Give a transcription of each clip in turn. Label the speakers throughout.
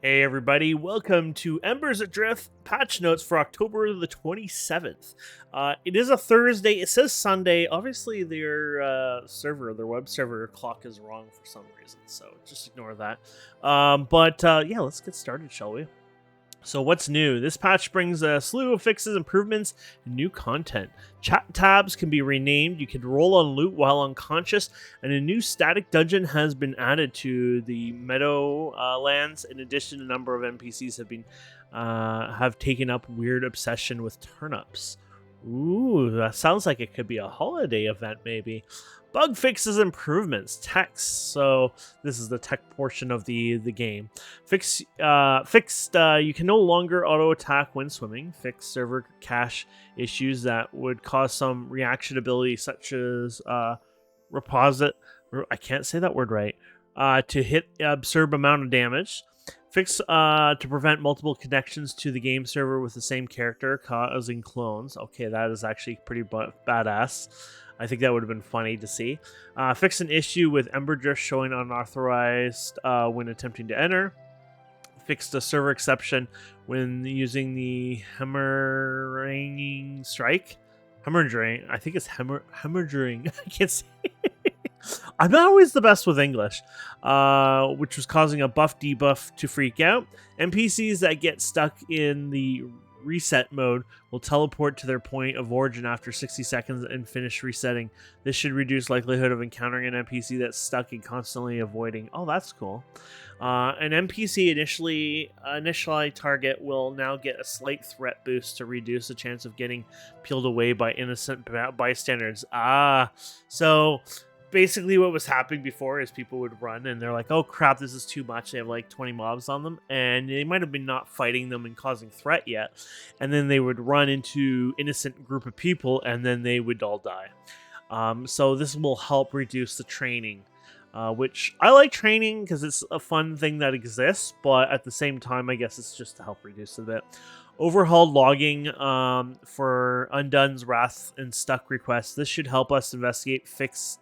Speaker 1: Hey everybody, welcome to Embers Adrift patch notes for October the 27th. It is a Thursday, it says Sunday. Obviously their web server clock is wrong for some reason, so just ignore that. But yeah, let's get started, shall we? So what's new? This patch brings a slew of fixes, improvements, and new content. Chat tabs can be renamed, you can roll on loot while unconscious, and a new static dungeon has been added to the Meadow lands. In addition, a number of NPCs have taken up weird obsession with turnips. Ooh, that sounds like it could be a holiday event, maybe. Bug fixes, improvements, text. So this is the tech portion of the game. Fixed. You can no longer auto attack when swimming. Fixed server cache issues that would cause some reactionability, such as reposit. I can't say that word right. To hit absurd amount of damage. Fix to prevent multiple connections to the game server with the same character, causing clones. Okay, that is actually pretty badass. I think that would have been funny to see. Fix an issue with Ember Drift showing unauthorized when attempting to enter. Fixed a server exception when using the hemorrhaging strike. Hemorrhaging. I think it's hemorrhaging. I can't say. I'm not always the best with English, which was causing a buff debuff to freak out. NPCs that get stuck in the reset mode will teleport to their point of origin after 60 seconds and finish resetting. This should reduce likelihood of encountering an NPC that's stuck and constantly avoiding. Oh, that's cool. An NPC initially target will now get a slight threat boost to reduce the chance of getting peeled away by innocent bystanders. So basically what was happening before is people would run and they're like, oh crap, this is too much. They have like 20 mobs on them and they might have been not fighting them and causing threat yet, and then they would run into innocent group of people and then they would all die. So this will help reduce the training, which I like training because it's a fun thing that exists, but at the same time I guess it's just to help reduce a bit. Overhauled logging for Undone's Wrath and Stuck requests. This should help us investigate fixed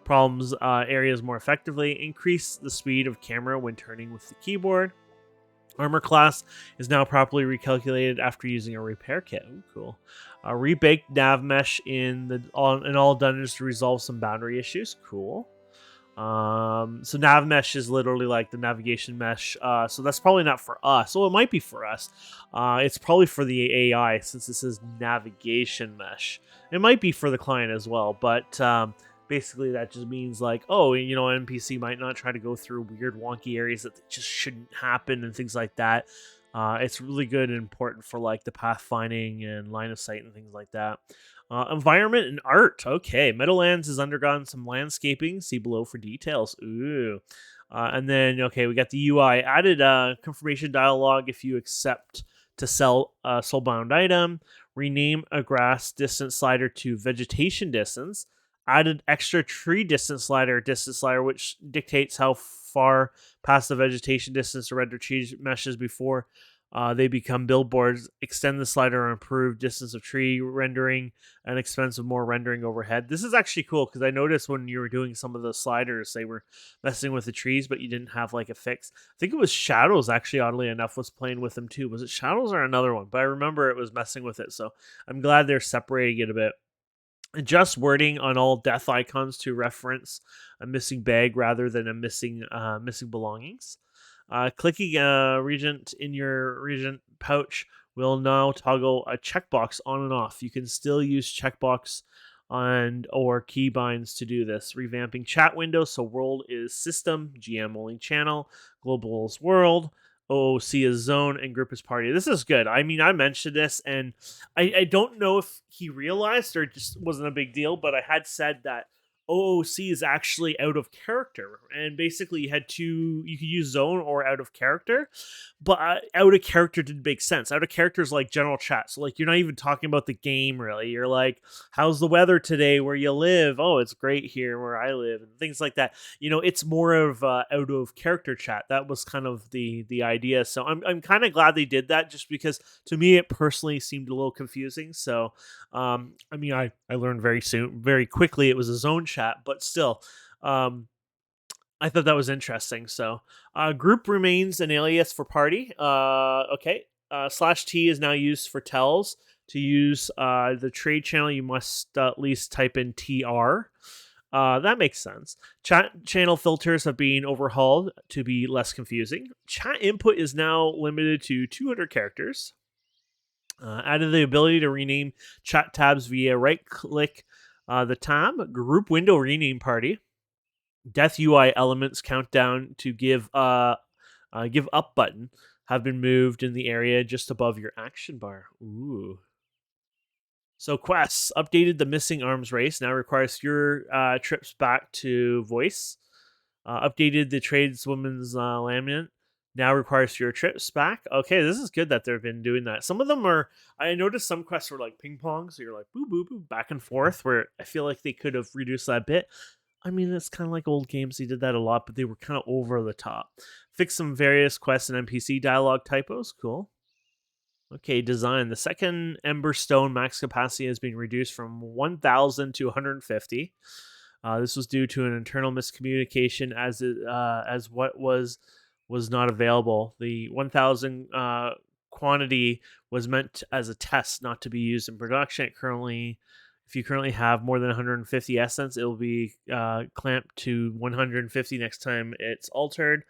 Speaker 1: problems areas more effectively. Increase the speed of camera when turning with the keyboard. Armor class is now properly recalculated after using a repair kit. Ooh, cool. Rebaked nav mesh in all dungeons to resolve some boundary issues. Cool. So nav mesh is literally like the navigation mesh. So that's probably not for us. Well, it might be for us. It's probably for the AI since this is navigation mesh. It might be for the client as well, but basically that just means like, oh, an NPC might not try to go through weird wonky areas that just shouldn't happen and things like that. It's really good and important for like the pathfinding and line of sight and things like that. Environment and art. Okay, Meadowlands has undergone some landscaping. See below for details. Ooh. And then, okay, we got the UI. Added confirmation dialogue if you accept to sell a soulbound item. Rename a grass distance slider to vegetation distance. Added extra tree distance slider, which dictates how far past the vegetation distance to render tree meshes before they become billboards. Extend the slider or improve distance of tree rendering and expensive more rendering overhead. This is actually cool because I noticed when you were doing some of the sliders, they were messing with the trees, but you didn't have like a fix. I think it was Shadows, actually, oddly enough, was playing with them too. Was it Shadows or another one? But I remember it was messing with it, so I'm glad they're separating it a bit. Adjust wording on all death icons to reference a missing bag rather than a missing belongings. Clicking a regent in your regent pouch will now toggle a checkbox on and off. You can still use checkbox and or keybinds to do this. Revamping chat window so world is system, GM only channel, global is world, OOC is zone, and group is party. This is good. I mean, I mentioned this, and I don't know if he realized or it just wasn't a big deal, but I had said that OOC is actually out of character, and basically you could use zone or out of character, but out of character didn't make sense. Out of character is like general chat, so like you're not even talking about the game really. You're like, how's the weather today where you live? Oh, it's great here where I live, and things like that. It's more of out of character chat. That was kind of the idea. So I'm kind of glad they did that, just because to me it personally seemed a little confusing. So I mean, I learned very quickly it was a zone chat, but still, I thought that was interesting. So, group remains an alias for party. Okay. Slash T is now used for tells. To use the trade channel, you must at least type in TR. That makes sense. Chat channel filters have been overhauled to be less confusing. Chat input is now limited to 200 characters. Added the ability to rename chat tabs via right click the tab. Group window rename party. Death UI elements countdown to give up button have been moved in the area just above your action bar. Ooh. So quests updated the missing arms race now requires fewer trips back to voice. Updated the tradeswoman's laminate now requires fewer trips back. Okay, this is good that they've been doing that. Some of them are. I noticed some quests were like ping pong, so you're like boo boo boo back and forth. Where I feel like they could have reduced that a bit. I mean, it's kind of like old games. They did that a lot, but they were kind of over the top. Fix some various quests and NPC dialogue typos. Cool. Okay, design. The second Ember Stone max capacity has been reduced from 1,000 to 150. This was due to an internal miscommunication as what was not available. The 1,000 quantity was meant as a test, not to be used in production. If you currently have more than 150 essence, it will be clamped to 150 next time it's altered.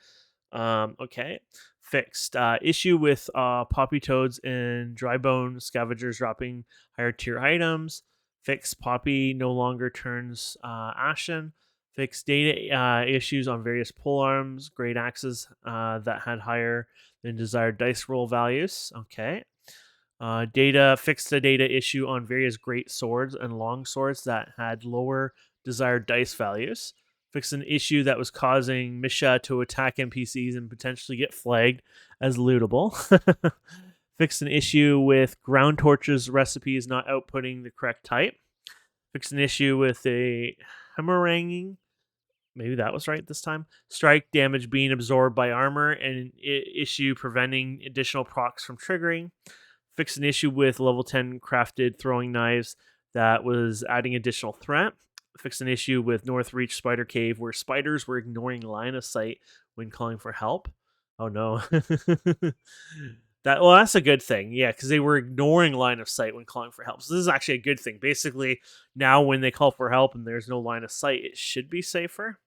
Speaker 1: Okay. Fixed. Issue with poppy toads and dry bone scavengers dropping higher tier items. Fixed. Poppy no longer turns ashen. Fixed data issues on various pole arms, great axes that had higher than desired dice roll values. Okay. Data fixed the data issue on various great swords and long swords that had lower desired dice values. Fixed an issue that was causing Misha to attack NPCs and potentially get flagged as lootable. Fixed an issue with ground torches recipes not outputting the correct type. Fixed an issue with a hammering. Maybe that was right this time. Strike damage being absorbed by armor and an issue preventing additional procs from triggering. Fixed an issue with level 10 crafted throwing knives that was adding additional threat. Fixed an issue with North Reach Spider Cave where spiders were ignoring line of sight when calling for help. Oh no. That's a good thing. Yeah, because they were ignoring line of sight when calling for help. So this is actually a good thing. Basically, now when they call for help and there's no line of sight, it should be safer.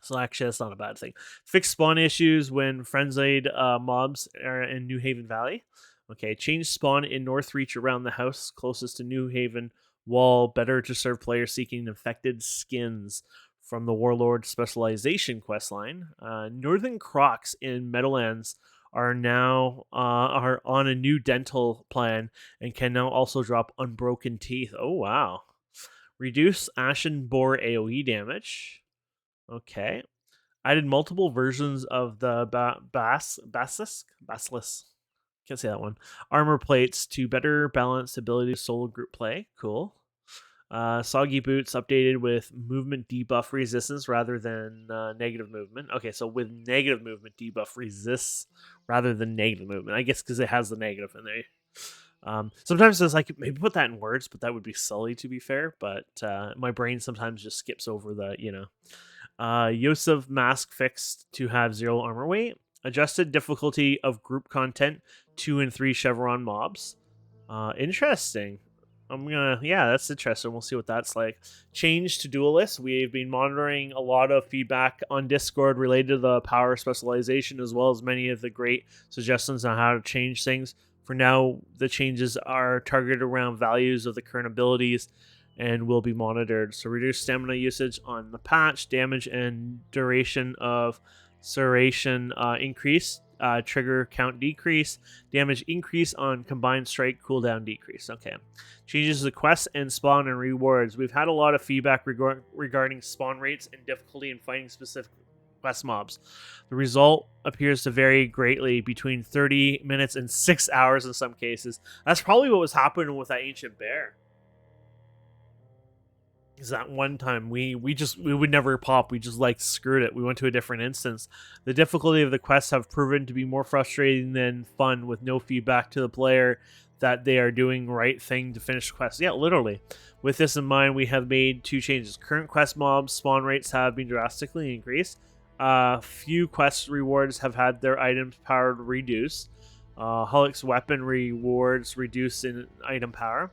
Speaker 1: So actually, that's not a bad thing. Fixed spawn issues when frenzied mobs are in New Haven Valley. Okay, change spawn in North Reach around the house closest to New Haven Wall, better to serve players seeking infected skins from the Warlord Specialization questline. Northern Crocs in Meadowlands are now are on a new dental plan and can now also drop unbroken teeth. Oh wow! Reduce Ashen Boar AOE damage. Okay. I did multiple versions of the Basilisk. Can't say that one. Armor plates to better balance ability to solo group play. Cool. Soggy boots updated with movement debuff resistance rather than negative movement. Okay, so with negative movement debuff resists rather than negative movement. I guess because it has the negative in there. Sometimes it's like maybe put that in words, but that would be silly to be fair. But my brain sometimes just skips over the Yosef mask fixed to have 0 armor weight. Adjusted difficulty of group content 2 and 3 chevron mobs. Interesting. That's interesting. We'll see what that's like. Change to duelists. We've been monitoring a lot of feedback on Discord related to the power specialization, as well as many of the great suggestions on how to change things. For now, the changes are targeted around values of the current abilities and will be monitored. So reduce stamina usage on the patch, damage and duration of serration increase, trigger count decrease, damage increase on combined strike, cooldown decrease. Okay. Changes to quests and spawn and rewards. We've had a lot of feedback regarding spawn rates and difficulty in fighting specific quest mobs. The result appears to vary greatly between 30 minutes and 6 hours in some cases. That's probably what was happening with that ancient bear. Is that one time we would never pop. We just like screwed it. We went to a different instance. The difficulty of the quests have proven to be more frustrating than fun, with no feedback to the player that they are doing right thing to finish quests. Yeah, literally. With this in mind, we have made 2 changes. Current quest mobs spawn rates have been drastically increased. Few quest rewards have had their items powered reduced. Hulk's weapon rewards reduce in item power,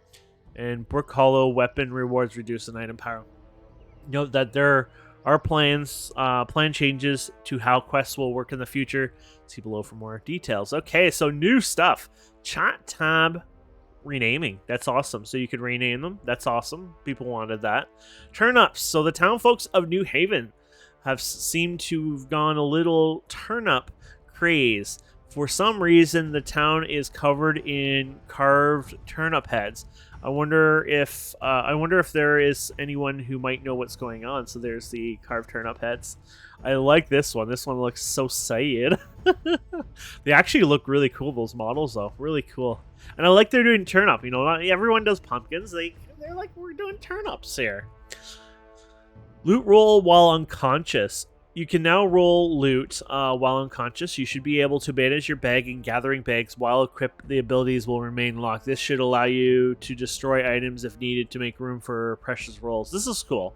Speaker 1: and Brook Hollow weapon rewards reduce in item power. Note that there are plan changes to how quests will work in the future. See below for more details. Okay, so new stuff. Chat tab renaming. That's awesome. So you could rename them. That's awesome. People wanted that. Turn ups. So the town folks of New Haven have seemed to have gone a little turn up craze. For some reason, the town is covered in carved turnip heads. I wonder if there is anyone who might know what's going on. So there's the carved turnip heads. I like this one. This one looks so sad. They actually look really cool. Those models, though, really cool. And I like they're doing turnip. You know, not everyone does pumpkins. They're like, we're doing turnips here. Loot roll while unconscious. You can now roll loot while unconscious. You should be able to manage your bag and gathering bags while equipped. The abilities will remain locked. This should allow you to destroy items if needed to make room for precious rolls. This is cool.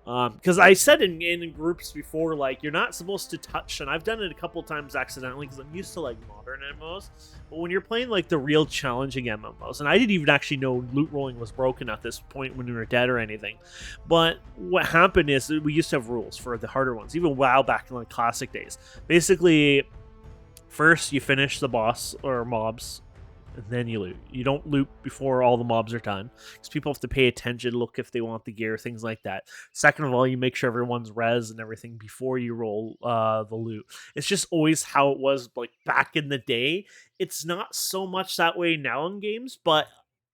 Speaker 1: Because I said in groups before, like, you're not supposed to touch, and I've done it a couple times accidentally because I'm used to, like, modern MMOs. But when you're playing, like, the real challenging MMOs, and I didn't even actually know loot rolling was broken at this point when we were dead or anything. But what happened is we used to have rules for the harder ones, even a while back in, like, classic days. Basically, first you finish the boss or mobs, and then you loot. You don't loot before all the mobs are done, because people have to pay attention, look if they want the gear, things like that. Second of all, you make sure everyone's res and everything before you roll the loot. It's just always how it was, like, back in the day. It's not so much that way now in games, but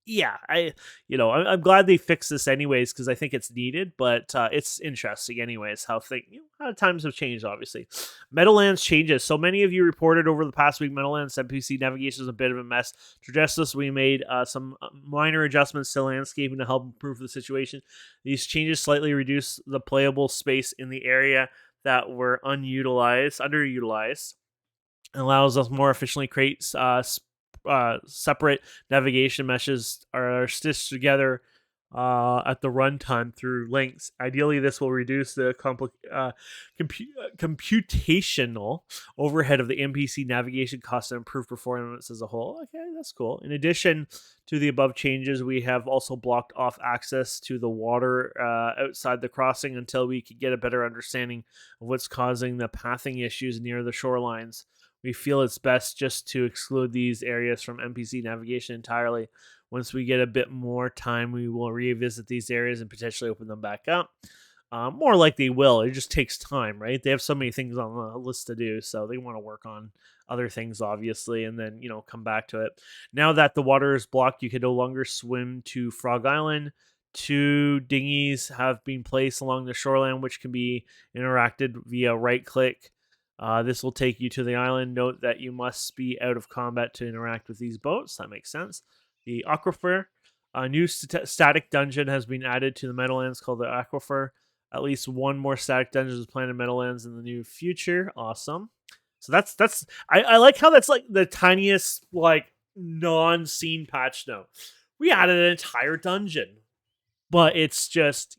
Speaker 1: yeah, I'm glad they fixed this anyways, because I think it's needed. But it's interesting anyways how times have changed. Obviously, Meadowlands changes. So many of you reported over the past week Meadowlands NPC navigation is a bit of a mess. To address this, we made some minor adjustments to landscaping to help improve the situation. These changes slightly reduce the playable space in the area that were underutilized, and allows us more efficiently create separate navigation meshes are stitched together at the runtime through links. Ideally, this will reduce the computational overhead of the NPC navigation costs and improve performance as a whole. Okay, that's cool. In addition to the above changes, we have also blocked off access to the water outside the crossing until we could get a better understanding of what's causing the pathing issues near the shorelines. We feel it's best just to exclude these areas from NPC navigation entirely. Once we get a bit more time, we will revisit these areas and potentially open them back up. More like they will. It just takes time, right? They have so many things on the list to do, so they want to work on other things, obviously, and then, come back to it. Now that the water is blocked, you can no longer swim to Frog Island. 2 dinghies have been placed along the shoreline, which can be interacted via right click. This will take you to the island. Note that you must be out of combat to interact with these boats. That makes sense. The Aquifer. A new static dungeon has been added to the Meadowlands called the Aquifer. At least one more static dungeon is planned in Meadowlands in the near future. Awesome. So I like how that's like the tiniest, like, non-scene patch note. We added an entire dungeon, but it's just,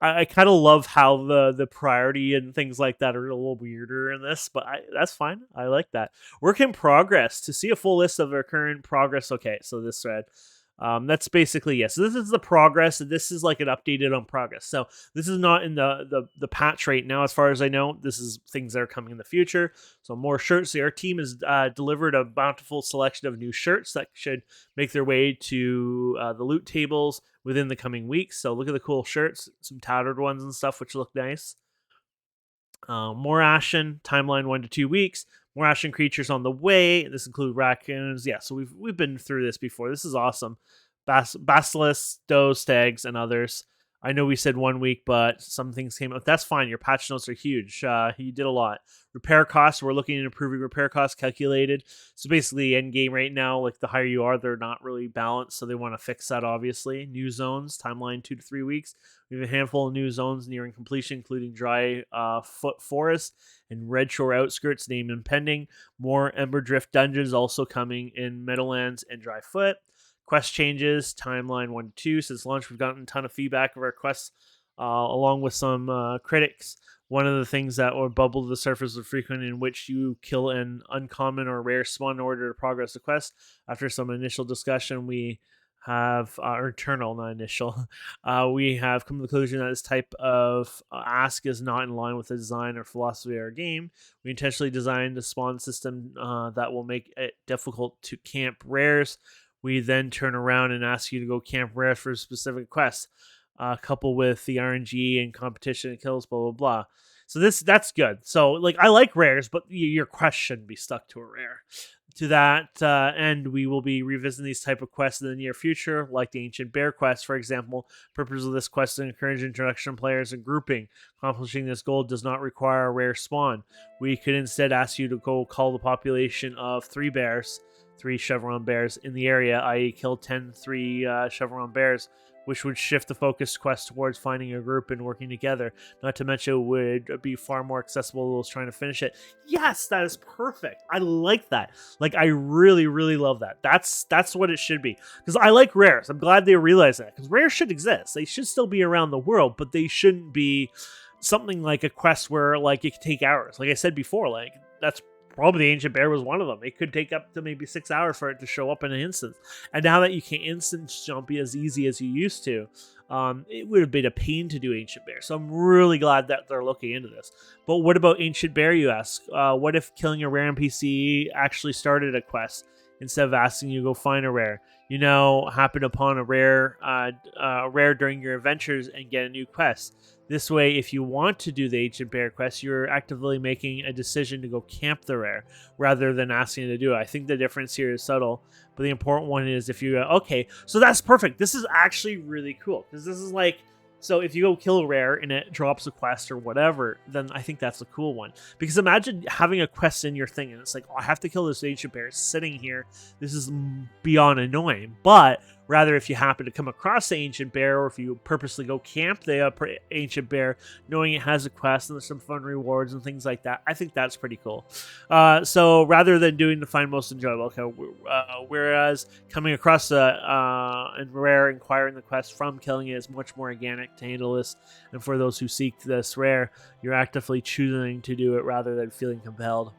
Speaker 1: I kind of love how the priority and things like that are a little weirder in this, but that's fine. I like that. Work in progress. To see a full list of our current progress. Okay, so this thread. That's basically, yes. So this is the progress. This is like an updated on progress. So this is not in the patch right now, as far as I know. This is things that are coming in the future. So more shirts. Our team has delivered a bountiful selection of new shirts that should make their way to the loot tables within the coming weeks. So look at the cool shirts, some tattered ones and stuff, which look nice. More Ashen, timeline 1 to 2 weeks. More Ashen creatures on the way. This includes raccoons. Yeah, so we've been through this before. This is awesome. Basilisks, does, stags, and others. I know we said 1 week, but some things came up. That's fine. Your patch notes are huge. You did a lot. Repair costs. We're looking at improving repair costs calculated. So basically, end game right now, like the higher you are, they're not really balanced. So they want to fix that, obviously. New zones, timeline 2 to 3 weeks. We have a handful of new zones nearing completion, including Dry Foot Forest and Red Shore Outskirts, named and pending. More Embers Adrift dungeons also coming in Meadowlands and Dry Foot. Quest changes, timeline 1 to 2. Since launch, we've gotten a ton of feedback of our quests, along with some critics. One of the things that would bubble to the surface is frequent in which you kill an uncommon or rare spawn in order to progress the quest. After some initial discussion, we have or internal, not initial. We have come to the conclusion that this type of ask is not in line with the design or philosophy of our game. We intentionally designed a spawn system that will make it difficult to camp rares. We then turn around and ask you to go camp rares for a specific quest, coupled with the RNG and competition and kills, blah blah blah. So that's good. So like I like rares, but your quest shouldn't be stuck to a rare. To that end, we will be revisiting these type of quests in the near future, like the Ancient Bear quest, for example. Purpose of this quest is to encourage introduction players and grouping. Accomplishing this goal does not require a rare spawn. We could instead ask you to go call the population of 3 chevron bears in the area, i.e. kill 10 chevron bears, which would shift the focus quest towards finding a group and working together. Not to mention, it would be far more accessible to those trying to finish it. Yes, that is perfect. I like that. Like, I really, really love that. That's what it should be. Because I like rares. I'm glad they realize that. Because rares should exist. They should still be around the world, but they shouldn't be something like a quest where, like, it could take hours. Like I said before, like, that's probably the Ancient Bear was one of them. It could take up to maybe 6 hours for it to show up in an instant. And now that you can instant jump as easy as you used to, it would have been a pain to do Ancient Bear. So I'm really glad that they're looking into this. But what about Ancient Bear, you ask? What if killing a rare NPC actually started a quest instead of asking you to go find a rare? You now happen upon a rare during your adventures and get a new quest. This way, if you want to do the Ancient Bear quest, you're actively making a decision to go camp the rare rather than asking to do it. I think the difference here is subtle, but the important one is if you okay, so that's perfect. This is actually really cool because this is like, so if you go kill a rare and it drops a quest or whatever, then I think that's a cool one. Because imagine having a quest in your thing and it's like, oh, I have to kill this Ancient Bear sitting here. This is beyond annoying. But rather, if you happen to come across the Ancient Bear, or if you purposely go camp the Ancient Bear, knowing it has a quest and there's some fun rewards and things like that, I think that's pretty cool. So rather than doing the find most enjoyable, okay, whereas coming across and rare, inquiring the quest from killing it is much more organic to handle this. And for those who seek this rare, you're actively choosing to do it rather than feeling compelled.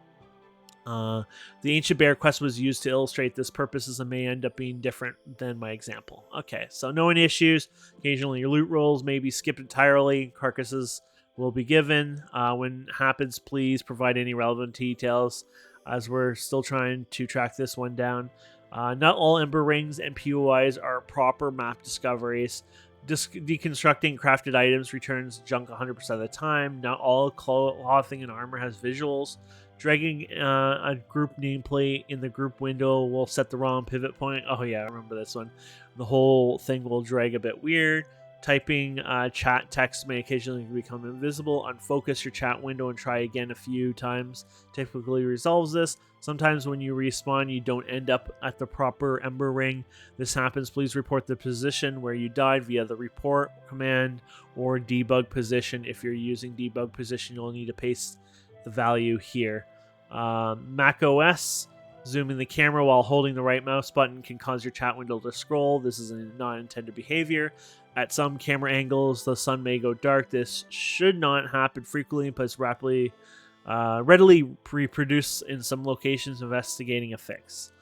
Speaker 1: The Ancient Bear quest was used to illustrate this purposes and may end up being different than my example. Okay, so no any issues. Occasionally your loot rolls may be skipped entirely. Carcasses will be given. When it happens, please provide any relevant details as we're still trying to track this one down. Not all Ember Rings and POIs are proper map discoveries. Deconstructing crafted items returns junk 100% of the time. Not all clothing and armor has visuals. Dragging a group nameplate in the group window will set the wrong pivot point. Oh yeah, I remember this one. The whole thing will drag a bit weird. Typing chat text may occasionally become invisible. Unfocus your chat window and try again a few times. Typically resolves this. Sometimes when you respawn, you don't end up at the proper Ember Ring. This happens, please report the position where you died via the report command or debug position. If you're using debug position, you'll need to paste the value here. Mac OS, zooming the camera while holding the right mouse button can cause your chat window to scroll. This is a non-intended behavior. At some camera angles, the sun may go dark. This should not happen frequently, but it's readily reproduced in some locations. Investigating a fix.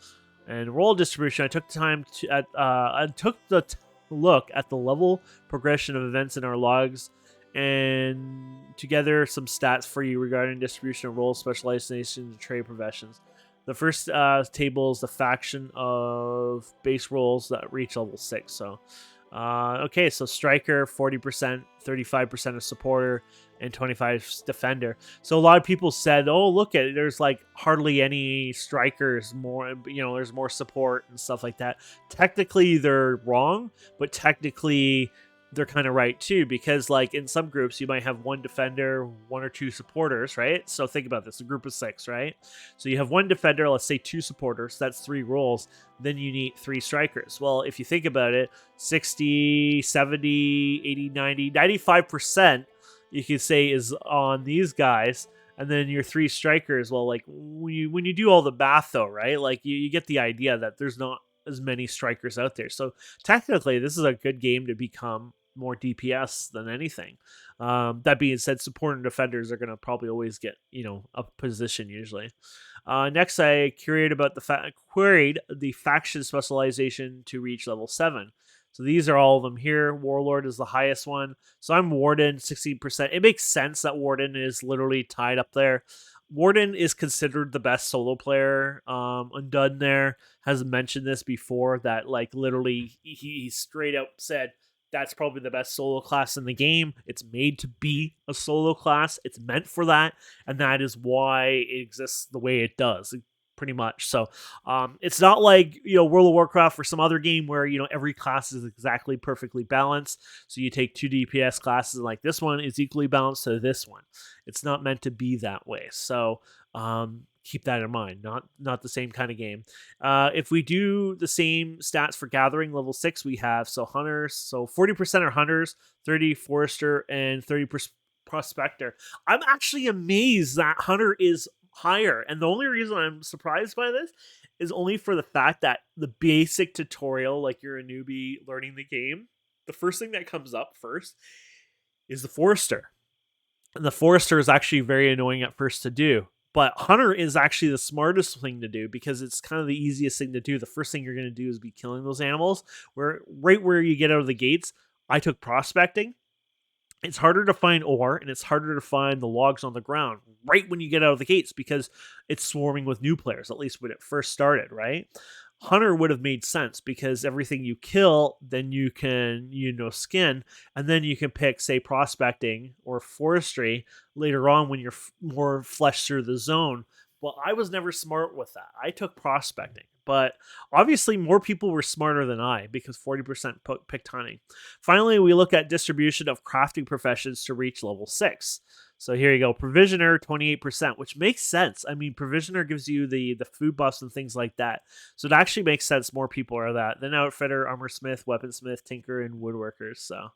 Speaker 1: And role distribution. I took time to look at the level progression of events in our logs and together some stats for you regarding distribution of roles, specializations, and trade professions. The first table is the faction of base roles that reach level 6. So, okay, so striker 40%, 35% of supporter, and 25% defender. So a lot of people said, "Oh, look at it. There's like hardly any strikers. More, there's more support and stuff like that." Technically, they're wrong, but technically they're kind of right too, because like in some groups you might have one defender, 1 or 2 supporters, right? So think about this, a group of 6, right? So you have 1 defender, let's say 2 supporters, that's 3 roles. Then you need 3 strikers. Well, if you think about it, 60, 70, 80, 90, 95% you could say is on these guys. And then your 3 strikers, well, like when you do all the math though, right? Like you get the idea that there's not as many strikers out there. So technically this is a good game to become more DPS than anything. That being said, support and defenders are going to probably always get, a position usually. Next, I queried the faction specialization to reach level 7. So these are all of them here. Warlord is the highest one. So I'm Warden, 60%. It makes sense that Warden is literally tied up there. Warden is considered the best solo player. Undone there has mentioned this before, that like literally he straight up said that's probably the best solo class in the game. It's made to be a solo class. It's meant for that, and that is why it exists the way it does, pretty much. So it's not like, World of Warcraft or some other game where, every class is exactly perfectly balanced. So you take 2 DPS classes and like this one is equally balanced to this one. It's not meant to be that way. So keep that in mind. Not the same kind of game. If we do the same stats for gathering, level 6 we have hunters. So 40% are hunters, 30 forester, and 30 prospector. I'm actually amazed that hunter is higher, and the only reason I'm surprised by this is only for the fact that the basic tutorial, like you're a newbie learning the game, the first thing that comes up first is the forester. And the forester is actually very annoying at first to do. But hunter is actually the smartest thing to do because it's kind of the easiest thing to do. The first thing you're going to do is be killing those animals. Right where you get out of the gates, I took prospecting. It's harder to find ore, and it's harder to find the logs on the ground right when you get out of the gates because it's swarming with new players, at least when it first started, right? Hunter would have made sense because everything you kill, then you can, skin, and then you can pick, say, prospecting or forestry later on when you're more fleshed through the zone. Well, I was never smart with that. I took prospecting, but obviously more people were smarter than I because 40% picked hunting. Finally, we look at distribution of crafting professions to reach level 6. So here you go. Provisioner, 28%, which makes sense. I mean, Provisioner gives you the food buffs and things like that. So it actually makes sense more people are that. Then Outfitter, Armorsmith, Weaponsmith, Tinker, and Woodworkers. So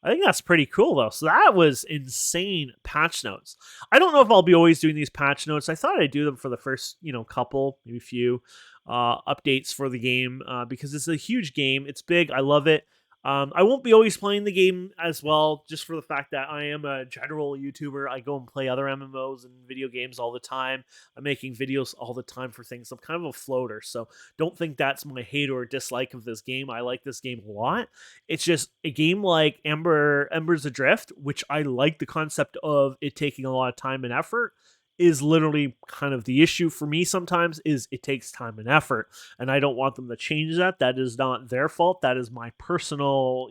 Speaker 1: I think that's pretty cool, though. So that was insane patch notes. I don't know if I'll be always doing these patch notes. I thought I'd do them for the first, couple, maybe few updates for the game because it's a huge game. It's big. I love it. I won't be always playing the game as well, just for the fact that I am a general YouTuber. I go and play other MMOs and video games all the time. I'm making videos all the time for things. I'm kind of a floater, so don't think that's my hate or dislike of this game. I like this game a lot. It's just a game like Embers Adrift, which I like the concept of it taking a lot of time and effort, is literally kind of the issue for me sometimes. Is it takes time and effort, and I don't want them to change that. That is not their fault. That is my personal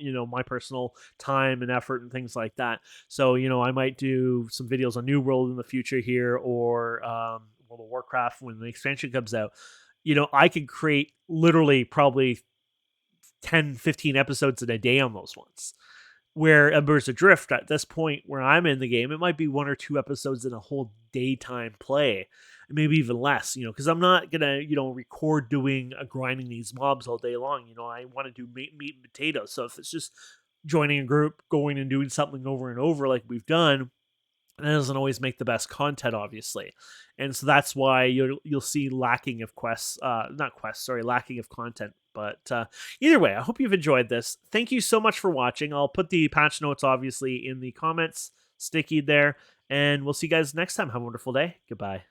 Speaker 1: time and effort and things like that. So, I might do some videos on New World in the future here, or World of Warcraft when the expansion comes out. I could create literally probably 10-15 episodes in a day on those ones. Where Embers Adrift, at this point where I'm in the game, it might be 1 or 2 episodes in a whole daytime play, maybe even less, because I'm not gonna, record doing grinding these mobs all day long. I want to do meat and potatoes. So if it's just joining a group, going and doing something over and over like we've done, that doesn't always make the best content, obviously. And so that's why you'll see lacking of lacking of content. But either way, I hope you've enjoyed this. Thank you so much for watching. I'll put the patch notes, obviously, in the comments, sticky there. And we'll see you guys next time. Have a wonderful day. Goodbye.